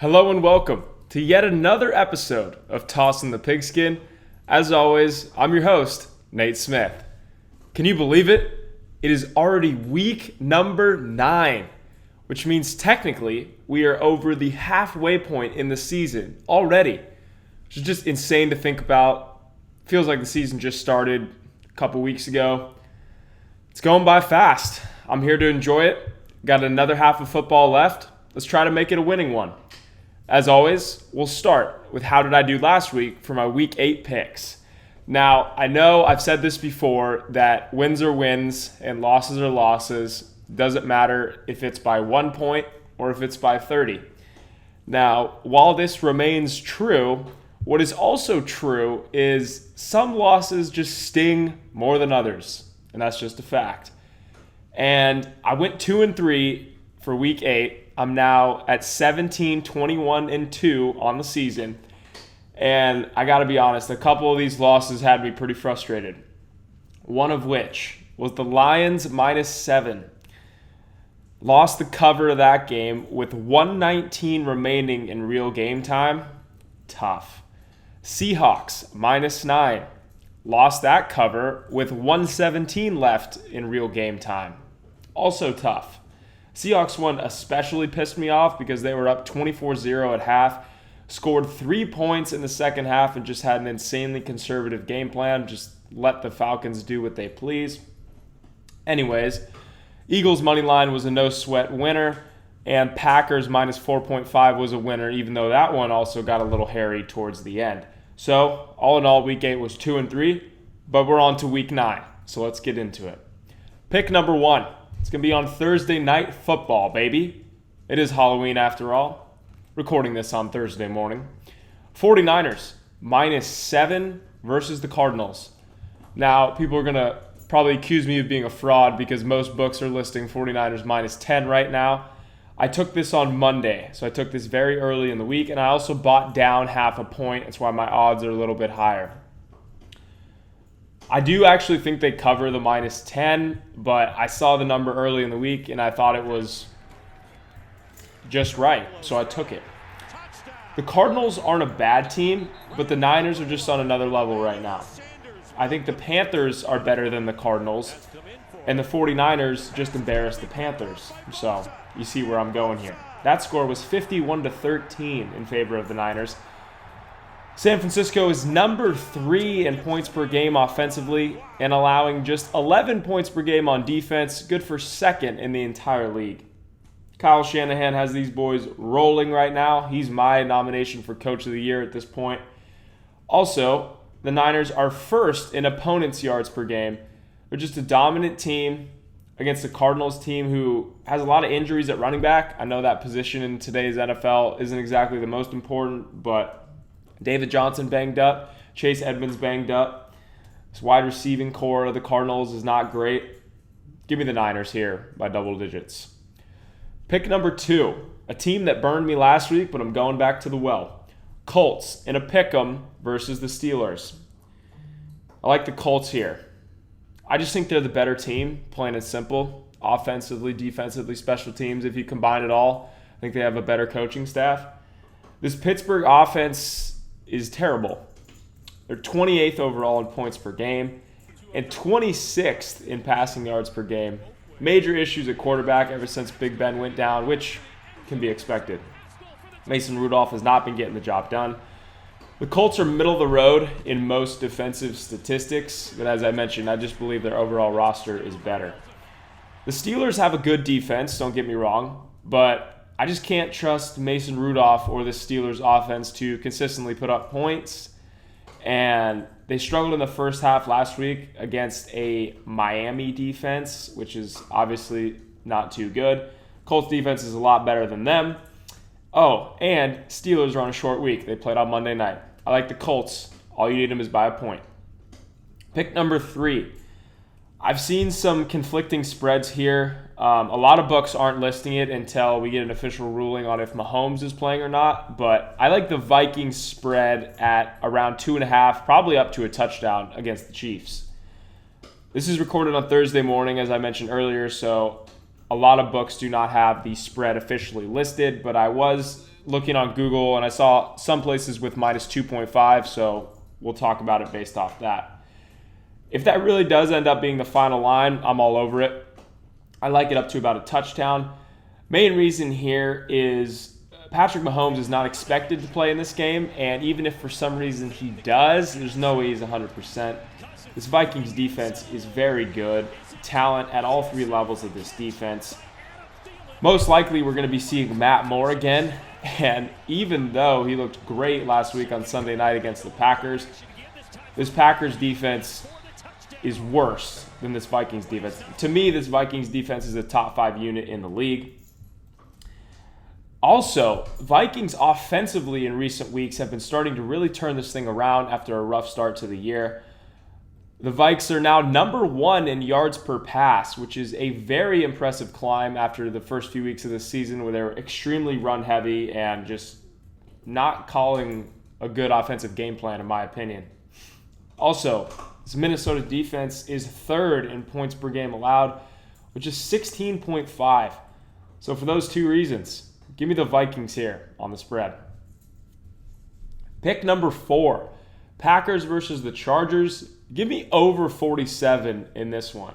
Hello and welcome to yet another episode of Tossin the Pigskin. As always, I'm your host, Nate Smith. Can you believe it? It is already week number 9, which means technically we are over the halfway point in the season already, which is just insane to think about. Feels like the season just started a couple weeks ago. It's going by fast. I'm here to enjoy it. Got another half of football left. Let's try to make it a winning one. As always, we'll start with how did I do last week for my Week 8 picks. Now, I know I've said this before that wins are wins and losses are losses. Doesn't matter if it's by 1 point or if it's by 30. Now, while this remains true, what is also true is some losses just sting more than others, and that's just a fact. And I went 2-3 for Week 8. I'm now at 17-21-2 on the season. And I got to be honest, a couple of these losses had me pretty frustrated. One of which was the Lions -7. Lost the cover of that game with 1:19 remaining in real game time. Tough. Seahawks -9. Lost that cover with 1:17 left in real game time. Also tough. Seahawks one especially pissed me off because they were up 24-0 at half, scored 3 points in the second half, and just had an insanely conservative game plan. Just let the Falcons do what they please. Anyways, Eagles money line was a no-sweat winner, and Packers -4.5 was a winner, even though that one also got a little hairy towards the end. So, all in all, Week 8 was 2-3, but we're on to Week 9, so let's get into it. Pick number 1. It's going to be on Thursday Night Football, baby. It is Halloween after all. Recording this on Thursday morning. 49ers -7 versus the Cardinals. Now, people are going to probably accuse me of being a fraud because most books are listing 49ers -10 right now. I took this on Monday, so I took this very early in the week, and I also bought down half a point. That's why my odds are a little bit higher. I do actually think they cover the -10, but I saw the number early in the week, and I thought it was just right, so I took it. The Cardinals aren't a bad team, but the Niners are just on another level right now. I think the Panthers are better than the Cardinals, and the 49ers just embarrassed the Panthers. So you see where I'm going here. That score was 51-13 in favor of the Niners. San Francisco is number 3 in points per game offensively and allowing just 11 points per game on defense, good for second in the entire league. Kyle Shanahan has these boys rolling right now. He's my nomination for Coach of the Year at this point. Also, the Niners are first in opponents' yards per game. They're just a dominant team against the Cardinals team who has a lot of injuries at running back. I know that position in today's NFL isn't exactly the most important, but David Johnson banged up. Chase Edmonds banged up. This wide receiving core of the Cardinals is not great. Give me the Niners here by double digits. Pick number 2, a team that burned me last week, but I'm going back to the well. Colts in a pick'em versus the Steelers. I like the Colts here. I just think they're the better team, plain and simple. Offensively, defensively, special teams, if you combine it all, I think they have a better coaching staff. This Pittsburgh offense is terrible. They're 28th overall in points per game and 26th in passing yards per game. Major issues at quarterback ever since Big Ben went down, which can be expected. Mason Rudolph has not been getting the job done. The Colts are middle of the road in most defensive statistics, but as I mentioned, I just believe their overall roster is better. The Steelers have a good defense, don't get me wrong, but I just can't trust Mason Rudolph or the Steelers offense to consistently put up points. And they struggled in the first half last week against a Miami defense, which is obviously not too good. Colts defense is a lot better than them. Oh, and Steelers are on a short week. They played on Monday night. I like the Colts. All you need them is by a point. Pick number 3. I've seen some conflicting spreads here. A lot of books aren't listing it until we get an official ruling on if Mahomes is playing or not. But I like the Vikings spread at around 2.5, probably up to a touchdown against the Chiefs. This is recorded on Thursday morning, as I mentioned earlier, so a lot of books do not have the spread officially listed, but I was looking on Google, and I saw some places with minus 2.5, so we'll talk about it based off that. If that really does end up being the final line, I'm all over it. I like it up to about a touchdown. Main reason here is Patrick Mahomes is not expected to play in this game, and even if for some reason he does, there's no way he's 100%. This Vikings defense is very good. Talent at all three levels of this defense. Most likely we're going to be seeing Matt Moore again, and even though he looked great last week on Sunday night against the Packers, this Packers defense is worse than this Vikings defense. To me, this Vikings defense is a top 5 unit in the league. Also, Vikings offensively in recent weeks have been starting to really turn this thing around after a rough start to the year. The Vikes are now number 1 in yards per pass, which is a very impressive climb after the first few weeks of the season where they were extremely run heavy and just not calling a good offensive game plan, in my opinion. Also, this Minnesota defense is 3rd in points per game allowed, which is 16.5. So for those two reasons, give me the Vikings here on the spread. Pick number 4, Packers versus the Chargers. Give me over 47 in this one.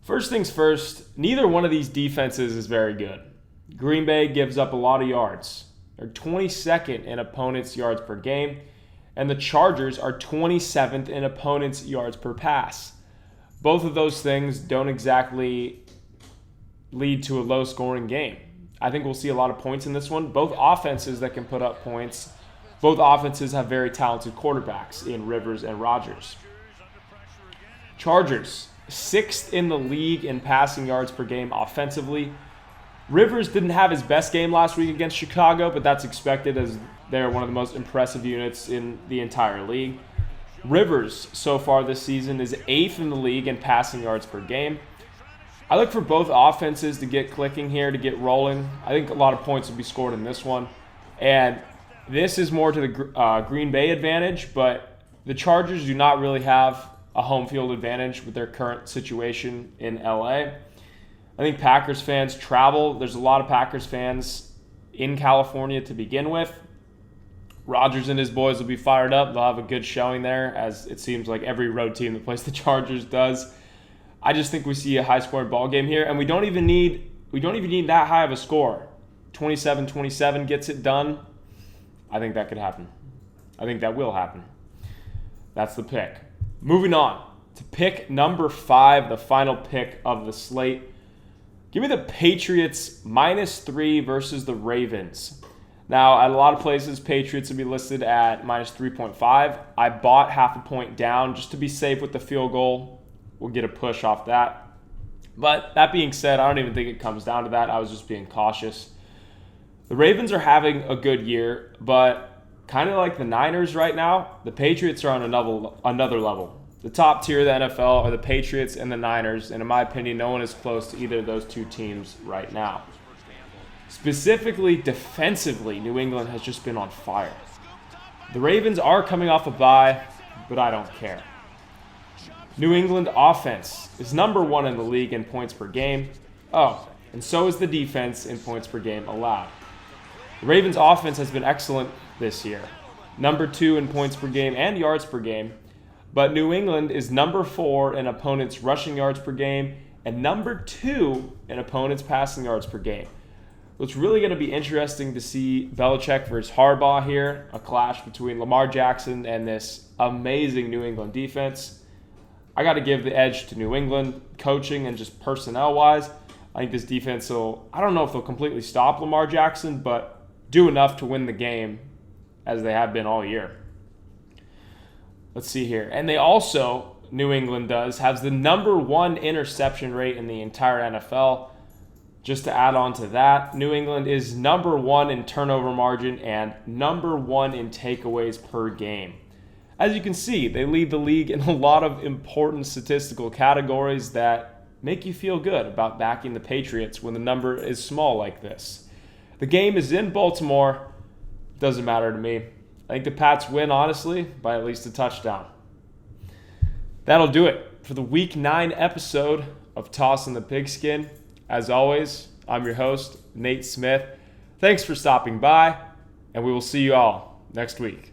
First things first, neither one of these defenses is very good. Green Bay gives up a lot of yards. They're 22nd in opponents' yards per game, and the Chargers are 27th in opponents' yards per pass. Both of those things don't exactly lead to a low-scoring game. I think we'll see a lot of points in this one. Both offenses that can put up points. Both offenses have very talented quarterbacks in Rivers and Rodgers. Chargers, 6th in the league in passing yards per game offensively. Rivers didn't have his best game last week against Chicago, but that's expected as they're one of the most impressive units in the entire league. Rivers, so far this season, is 8th in the league in passing yards per game. I look for both offenses to get clicking here, to get rolling. I think a lot of points will be scored in this one. And this is more to the Green Bay advantage, but the Chargers do not really have a home field advantage with their current situation in LA. I think Packers fans travel. There's a lot of Packers fans in California to begin with. Rodgers and his boys will be fired up. They'll have a good showing there, as it seems like every road team that plays the Chargers does. I just think we see a high-scoring ball game here, and we don't even need that high of a score. 27-27 gets it done. I think that could happen. I think that will happen. That's the pick. Moving on to pick number 5, the final pick of the slate. Give me the Patriots -3 versus the Ravens. Now, at a lot of places, Patriots would be listed at -3.5. I bought half a point down just to be safe with the field goal. We'll get a push off that. But that being said, I don't even think it comes down to that. I was just being cautious. The Ravens are having a good year, but kind of like the Niners right now, the Patriots are on another level. The top tier of the NFL are the Patriots and the Niners, and in my opinion, no one is close to either of those two teams right now. Specifically, defensively, New England has just been on fire. The Ravens are coming off a bye, but I don't care. New England offense is number 1 in the league in points per game. Oh, and so is the defense in points per game allowed. The Ravens offense has been excellent this year. Number 2 in points per game and yards per game. But New England is number 4 in opponents' rushing yards per game and number 2 in opponents' passing yards per game. So it's really going to be interesting to see Belichick versus Harbaugh here, a clash between Lamar Jackson and this amazing New England defense. I got to give the edge to New England, coaching and just personnel-wise. I think this defense will, I don't know if they'll completely stop Lamar Jackson, but do enough to win the game as they have been all year. Let's see here. And they also, New England does, has the number 1 interception rate in the entire NFL. Just to add on to that, New England is number 1 in turnover margin and number 1 in takeaways per game. As you can see, they lead the league in a lot of important statistical categories that make you feel good about backing the Patriots when the number is small like this. The game is in Baltimore. Doesn't matter to me. I think the Pats win, honestly, by at least a touchdown. That'll do it for the Week 9 episode of Tossin the Pigskin. As always, I'm your host, Nate Smith. Thanks for stopping by, and we will see you all next week.